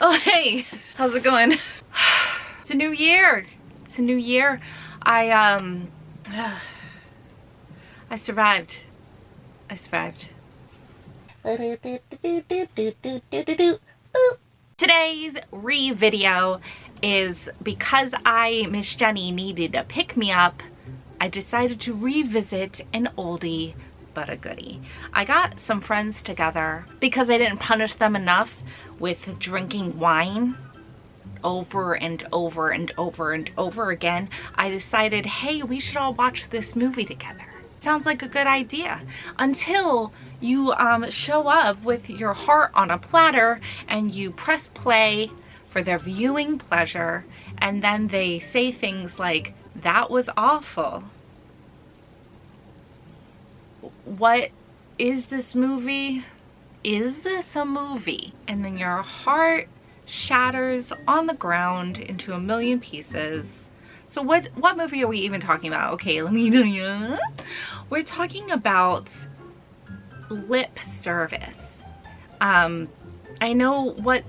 Oh, hey, how's it going? It's a new year. It's a new year. I survived. I survived. Today's ReVideo is because Miss Jenny needed a pick-me-up. I decided to revisit an oldie but a goodie. I got some friends together because I didn't punish them enough with drinking wine over and over and over and over again. I decided, hey, we should all watch this movie together. Sounds like a good idea. Until you show up with your heart on a platter and you press play for their viewing pleasure, and then they say things like, that was awful. What is this movie? Is this a movie? And then your heart shatters on the ground into a million pieces. So what movie are we even talking about? Okay, let me tell you. We're talking about Lip Service. I know what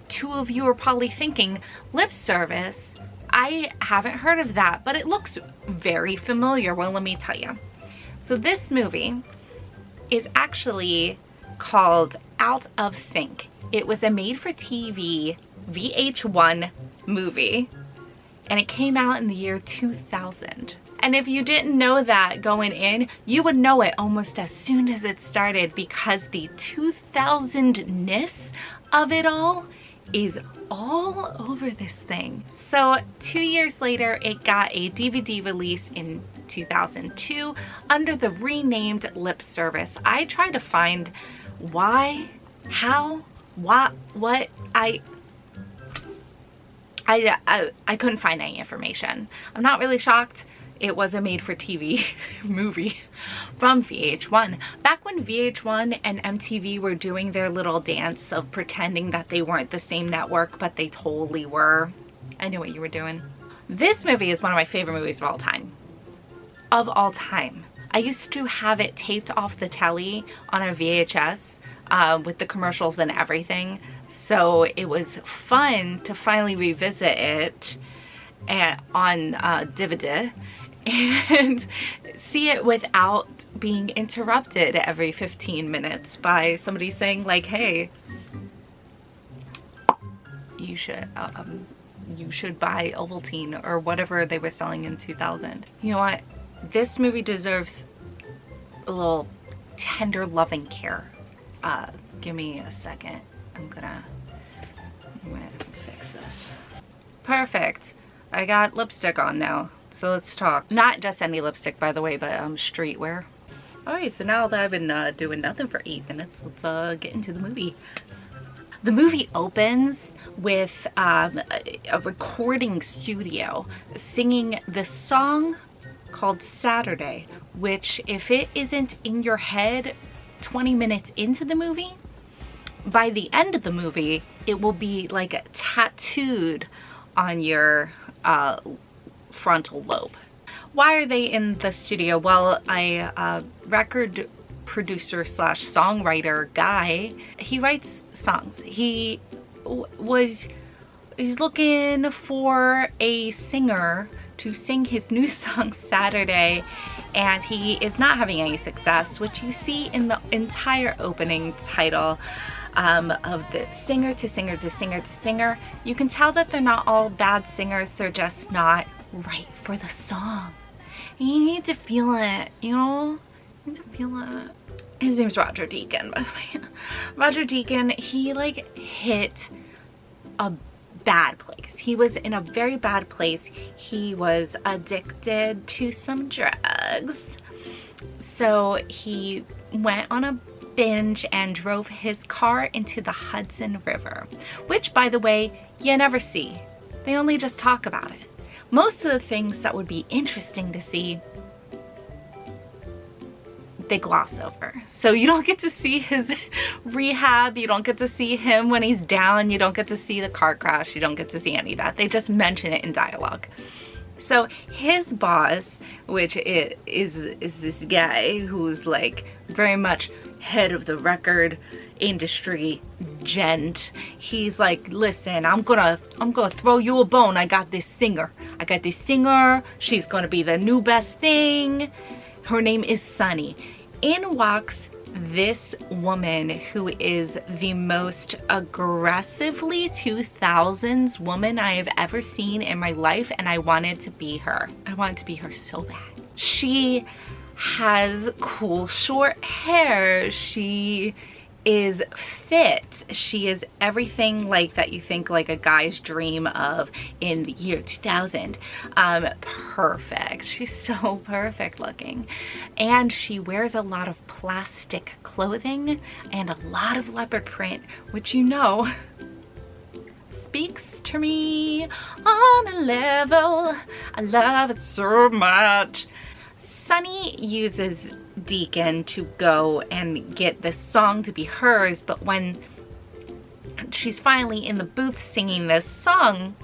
two of you are probably thinking. Lip Service? I haven't heard of that, but it looks very familiar. Well, let me tell you. So this movie is actually called Out of Sync. It was a made-for-TV VH1 movie, and it came out in the year 2000. And if you didn't know that going in, you would know it almost as soon as it started, because the 2000-ness of it all is all over this thing. So 2 years later, it got a DVD release in 2002 under the renamed Lip Service. I tried to find why, how, what, I couldn't find any information. I'm not really shocked. It was a made-for-TV movie from VH1. Back when VH1 and MTV were doing their little dance of pretending that they weren't the same network, but they totally were. I knew what you were doing. This movie is one of my favorite movies of all time. Of all time. I used to have it taped off the telly on a VHS with the commercials and everything. So it was fun to finally revisit it on DVD and see it without being interrupted every 15 minutes by somebody saying like, hey, you should buy Ovaltine or whatever they were selling in 2000. You know what? This movie deserves a little tender loving care. Give me a second. I'm gonna fix this. Perfect. I got lipstick on now, so let's talk. Not just any lipstick, by the way, but streetwear. Alright, so now that I've been doing nothing for 8 minutes, let's get into the movie. The movie opens with a recording studio singing the song called Saturday, which if it isn't in your head 20 minutes into the movie, by the end of the movie, it will be like tattooed on your frontal lobe. Why are they in the studio? Well, a record producer slash songwriter guy, he writes songs. He's looking for a singer to sing his new song Saturday, and he is not having any success, which you see in the entire opening title of the singer to singer to singer to singer. You can tell that they're not all bad singers, they're just not right for the song. And you need to feel it, you know? You need to feel it. His name's Roger Deacon, by the way. Roger Deacon, he like hit a bad place. He was in a very bad place. He was addicted to some drugs. So he went on a binge and drove his car into the Hudson River, which, by the way, you never see. They only just talk about it. Most of the things that would be interesting to see, they gloss over. So you don't get to see his rehab, you don't get to see him when he's down, you don't get to see the car crash, you don't get to see any of that. They just mention it in dialogue. So his boss, which is this guy who's like very much head of the record industry gent. He's like, listen, I'm gonna throw you a bone. I got this singer. She's gonna be the new best thing. Her name is Sunny. In walks this woman who is the most aggressively 2000s woman I have ever seen in my life, and I wanted to be her. I wanted to be her so bad. She has cool short hair. She is fit. She is everything like that you think like a guy's dream of in the year 2000. Perfect. She's so perfect looking. And she wears a lot of plastic clothing and a lot of leopard print, which you know speaks to me on a level. I love it so much. Sunny uses Deacon to go and get this song to be hers, but when she's finally in the booth singing this song,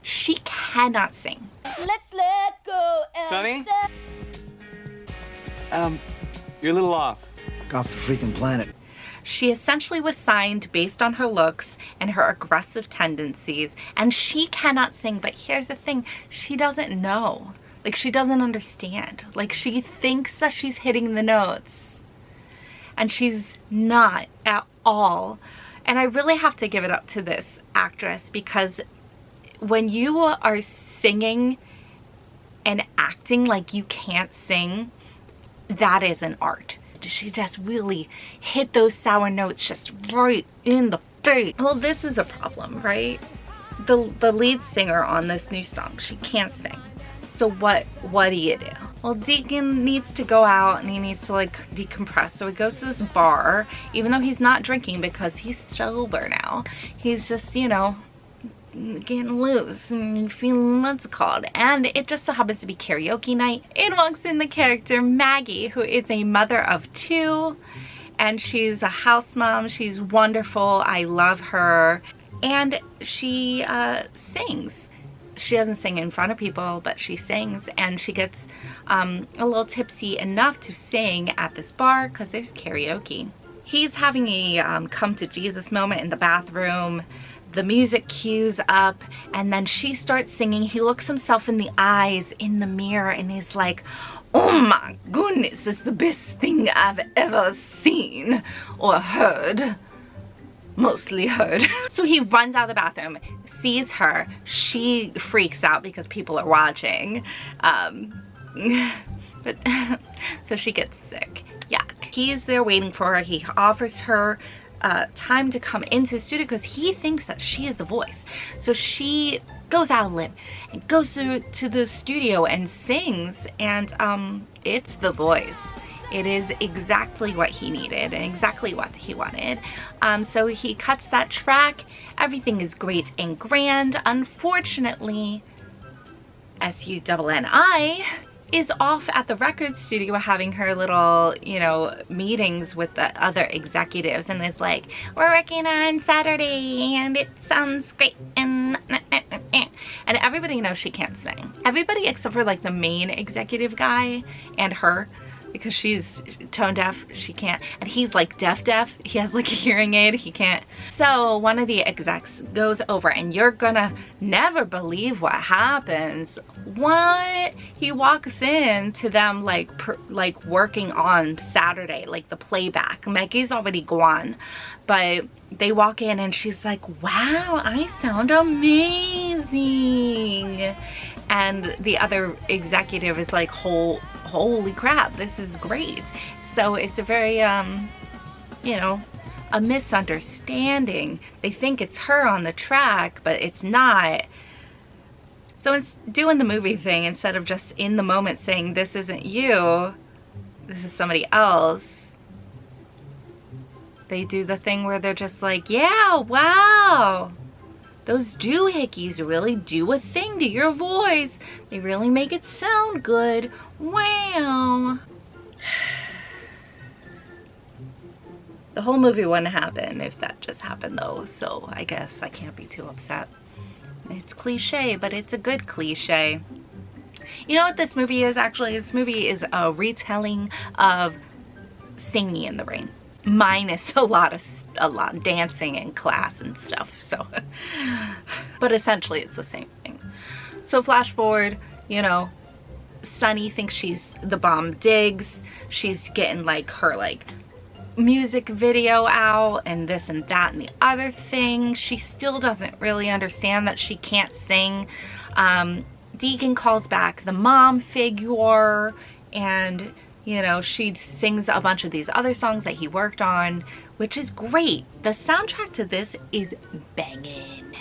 she cannot sing. Let's let go. Sunny? You're a little off. Off the freaking planet. She essentially was signed based on her looks and her aggressive tendencies, and she cannot sing. But here's the thing, she doesn't know. Like, she doesn't understand. Like, she thinks that she's hitting the notes, and she's not at all. And I really have to give it up to this actress, because when you are singing and acting like you can't sing, that is an art. She just really hit those sour notes just right in the face. Well, this is a problem, right? The lead singer on this new song, she can't sing. So what do you do? Well, Deacon needs to go out and he needs to like decompress. So he goes to this bar, even though he's not drinking because he's sober now. He's just, you know, getting loose and feeling what's it called. And it just so happens to be karaoke night. In walks in the character Maggie, who is a mother of 2. And she's a house mom. She's wonderful. I love her. And she sings. She doesn't sing in front of people, but she sings, and she gets a little tipsy enough to sing at this bar because there's karaoke. He's having a come to Jesus moment in the bathroom. The music cues up, and then she starts singing. He looks himself in the eyes in the mirror and he's like, oh my goodness, it's the best thing I've ever seen or heard. Mostly heard. So he runs out of the bathroom, sees her, she freaks out because people are watching, but so she gets sick. Yuck. He's there waiting for her. He offers her time to come into the studio because he thinks that she is the voice. So she goes out a limb and goes to the studio and sings, and it's the voice. It is exactly what he needed and exactly what he wanted. So he cuts that track. Everything is great and grand. Unfortunately, SUNNI is off at the record studio having her little, you know, meetings with the other executives, and is like, we're working on Saturday and it sounds great and everybody knows she can't sing. Everybody except for like the main executive guy and her, because she's tone deaf, she can't, and he's like deaf, he has like a hearing aid, he can't. So one of the execs goes over, and you're gonna never believe what happens. What? He walks in to them like working on Saturday, like the playback. Maggie's already gone, but they walk in and she's like, wow, I sound amazing. And the other executive is like, holy crap, this is great. So it's a very, you know, a misunderstanding. They think it's her on the track, but it's not. So it's doing the movie thing, instead of just in the moment saying, this isn't you, this is somebody else. They do the thing where they're just like, yeah, wow. Those doohickeys really do a thing to your voice. They really make it sound good. Wow. The whole movie wouldn't happen if that just happened though, so I guess I can't be too upset. It's cliche, but it's a good cliche. You know what this movie is actually? This movie is a retelling of Singing in the Rain, minus a lot of dancing in class and stuff. So, but essentially it's the same thing. So flash forward, you know, Sunny thinks she's the bomb digs. She's getting like her like music video out and this and that and the other thing. She still doesn't really understand that she can't sing. Deacon calls back the mom figure, and you know, she sings a bunch of these other songs that he worked on, which is great. The soundtrack to this is banging.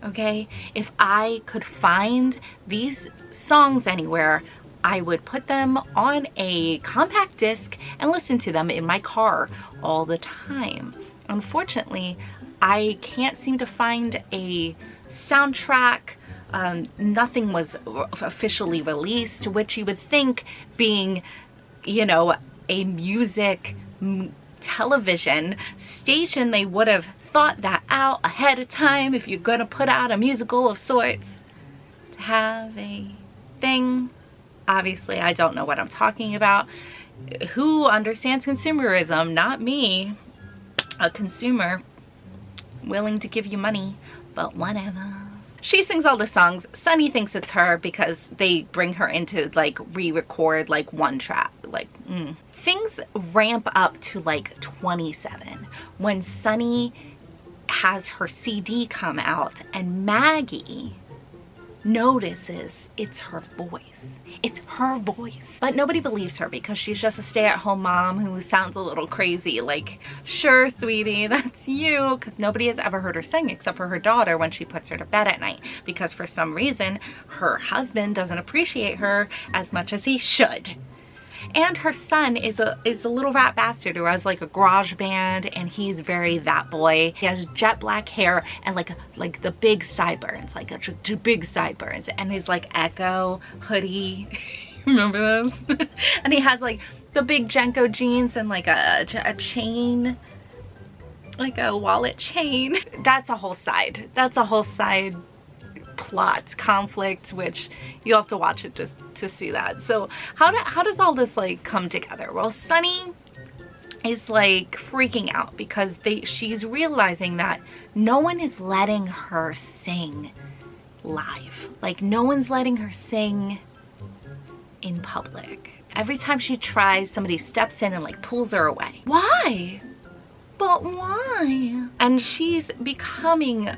Okay, if I could find these songs anywhere, I would put them on a compact disc and listen to them in my car all the time. Unfortunately, I can't seem to find a soundtrack. Nothing was officially released, which you would think, being, you know, a music television station, they would have thought that out ahead of time. If you're gonna put out a musical of sorts, to have a thing. Obviously, I don't know what I'm talking about. Who understands consumerism? Not me. A consumer willing to give you money, but whatever. She sings all the songs. Sunny thinks it's her because they bring her in to like re-record like one track. Like, Things ramp up to like 27 when Sunny has her CD come out and Maggie notices it's her voice. It's her voice. But nobody believes her because she's just a stay-at-home mom who sounds a little crazy. Like, sure, sweetie, that's you. Because nobody has ever heard her sing except for her daughter when she puts her to bed at night. Because for some reason, her husband doesn't appreciate her as much as he should. And her son is a little rat bastard who has like a garage band, and he's very that boy. He has jet black hair and like the big sideburns, like a big sideburns, and his like Echo hoodie. Remember those? And he has like the big Jenko jeans and like a chain, like a wallet chain. That's a whole side. That's a whole side plot conflict, which you'll have to watch it just to see that. So how does all this like come together? Well, Sunny is like freaking out because she's realizing that no one is letting her sing live. Like, no one's letting her sing in public. Every time she tries, somebody steps in and like pulls her away. Why? But why? And she's becoming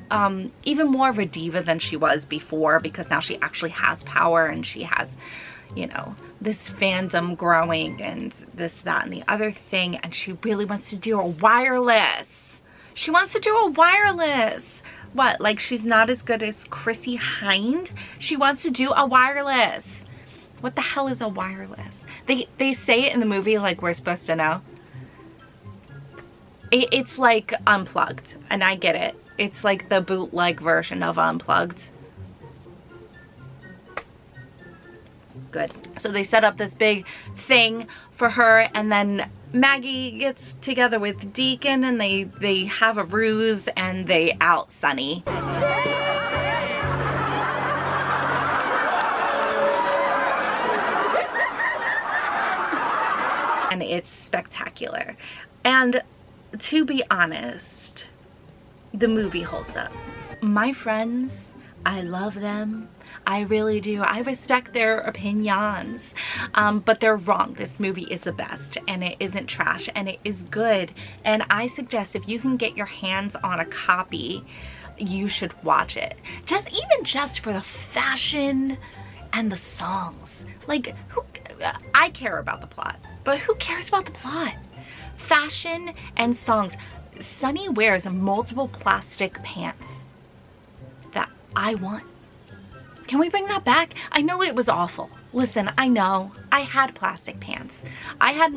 even more of a diva than she was before, because now she actually has power and she has, you know, this fandom growing and this, that, and the other thing. And she really wants to do a wireless. She wants to do a wireless. What, like she's not as good as Chrissy Hind? She wants to do a wireless. What the hell is a wireless? They say it in the movie like we're supposed to know. It's like Unplugged, and I get it. It's like the bootleg version of Unplugged. Good. So they set up this big thing for her, and then Maggie gets together with Deacon, and they have a ruse, and they out Sunny. And it's spectacular. And to be honest, the movie holds up. My friends, I love them. I really do. I respect their opinions, but they're wrong. This movie is the best, and it isn't trash, and it is good. And I suggest if you can get your hands on a copy, you should watch it. Even just for the fashion and the songs. Like, I care about the plot, but who cares about the plot? Fashion and songs. Sunny wears multiple plastic pants that I want. Can we bring that back? I know it was awful. Listen, I know. I had plastic pants. I had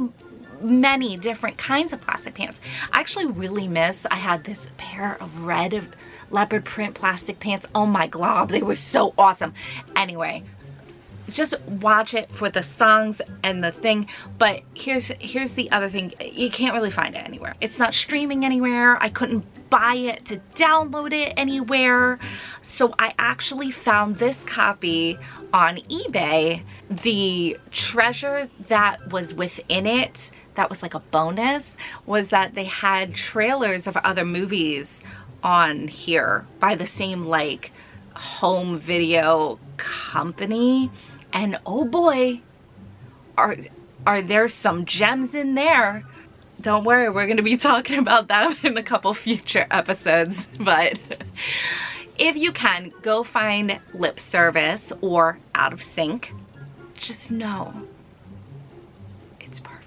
many different kinds of plastic pants. I actually really miss, I had this pair of red leopard print plastic pants. Oh my glob, they were so awesome. Anyway, just watch it for the songs and the thing. But here's the other thing. You can't really find it anywhere. It's not streaming anywhere. I couldn't buy it to download it anywhere. So I actually found this copy on eBay. The treasure that was within it, that was like a bonus, was that they had trailers of other movies on here by the same like home video company. And oh boy, are there some gems in there. Don't worry, we're gonna be talking about them in a couple future episodes. But if you can, go find Lip Service or Out of Sync. Just know it's perfect.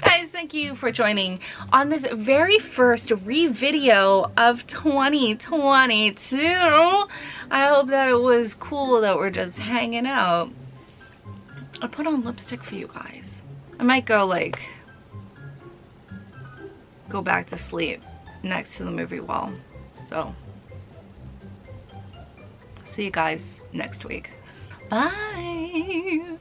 Guys, thank you for joining on this very first ReVideo of 2022. I hope that it was cool that we're just hanging out. I put on lipstick for you guys. I might go back to sleep next to the movie wall. So, see you guys next week. Bye.